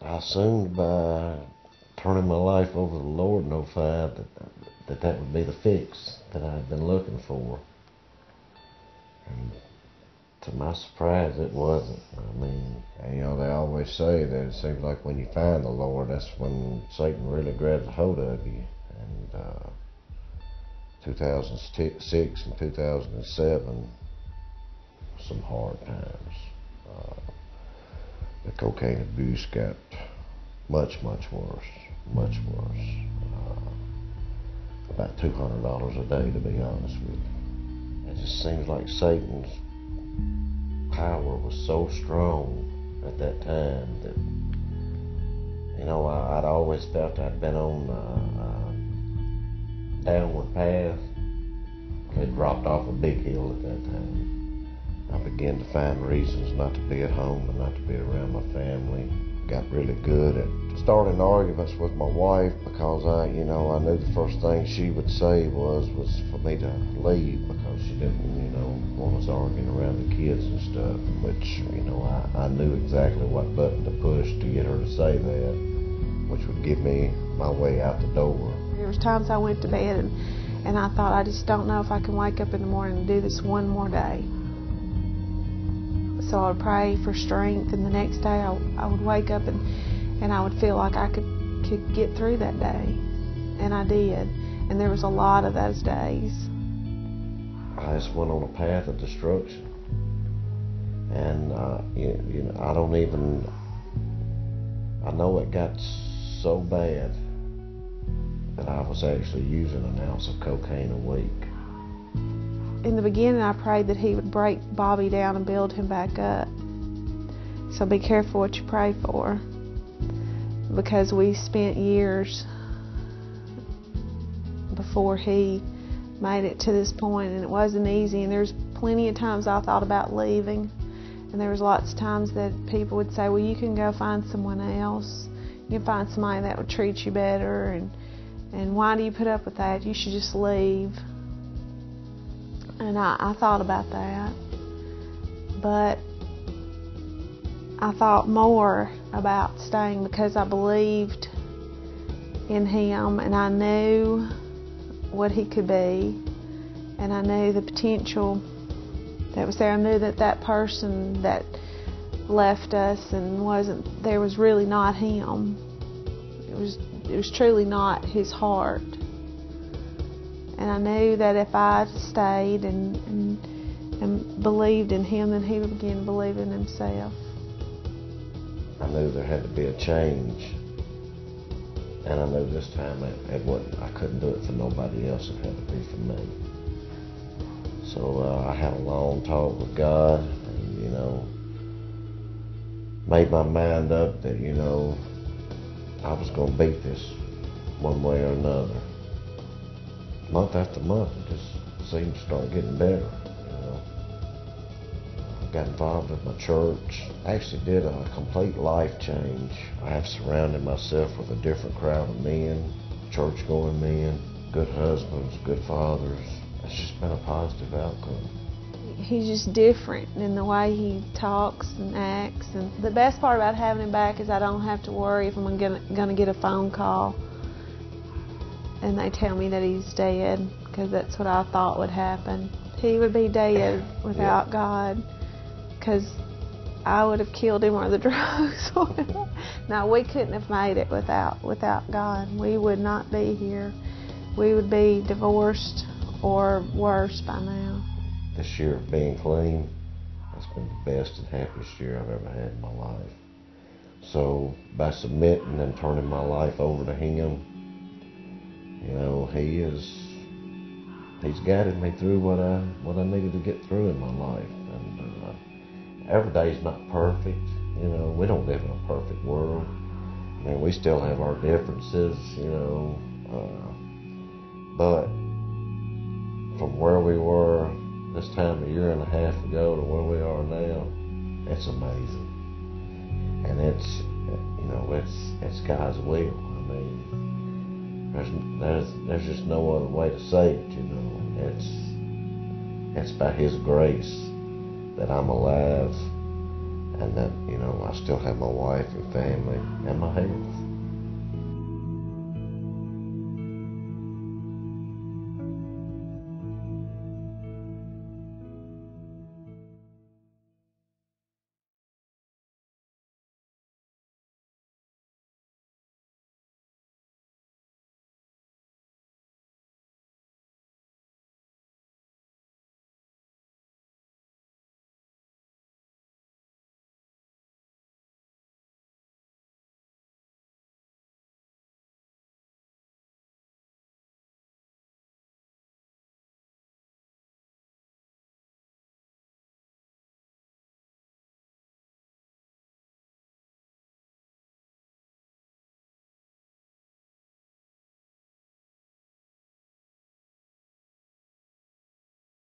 I assumed by turning my life over to the Lord in '05 that would be the fix that I had been looking for. And to my surprise, it wasn't. I mean, and they always say that it seems like when you find the Lord, that's when Satan really grabs a hold of you. And 2006 and 2007, some hard times. The cocaine abuse got much worse. About $200 a day, to be honest with you. It just seems like Satan's power was so strong at that time that, I'd always felt I'd been on a downward path. It dropped off a big hill at that time. I began to find reasons not to be at home and not to be around my family. Got really good at starting arguments with my wife because I knew the first thing she would say was for me to leave because she didn't, want us arguing around the kids and stuff, which, I knew exactly what button to push to get her to say that, which would give me my way out the door. There was times I went to bed and I thought, I just don't know if I can wake up in the morning and do this one more day. So I would pray for strength, and the next day I would wake up and I would feel like I could get through that day. And I did. And there was a lot of those days. I just went on a path of destruction. And, I know it got so bad that I was actually using an ounce of cocaine a week. In the beginning, I prayed that he would break Bobby down and build him back up. So be careful what you pray for, because we spent years before he made it to this point, and it wasn't easy. And there's plenty of times I thought about leaving, and there was lots of times that people would say, well, you can go find someone else. You can find somebody that would treat you better, and why do you put up with that? You should just leave. And I thought about that, but I thought more about staying because I believed in him, and I knew what he could be, and I knew the potential that was there. I knew that person that left us and wasn't there was really not him. It was truly not his heart. And I knew that if I stayed and believed in him, then he would begin to believe in himself. I knew there had to be a change. And I knew this time I couldn't do it for nobody else. It had to be for me. So I had a long talk with God and, made my mind up that, I was going to beat this one way or another. Month after month, it just seemed to start getting better, I got involved with my church. I actually did a complete life change. I have surrounded myself with a different crowd of men, church-going men, good husbands, good fathers. It's just been a positive outcome. He's just different in the way he talks and acts. And the best part about having him back is I don't have to worry if I'm going to get a phone call and they tell me that he's dead, because that's what I thought would happen. He would be dead without God, because I would have killed him or the drugs. No, we couldn't have made it without God. We would not be here. We would be divorced or worse by now. This year of being clean, it's been the best and happiest year I've ever had in my life. So by submitting and turning my life over to him, he's guided me through what I needed to get through in my life. And every day's not perfect. We don't live in a perfect world. I mean, we still have our differences, but from where we were this time a year and a half ago to where we are now, it's amazing. And it's God's will. I mean, there's just no other way to say it, It's by his grace that I'm alive, and that, I still have my wife and family and my health.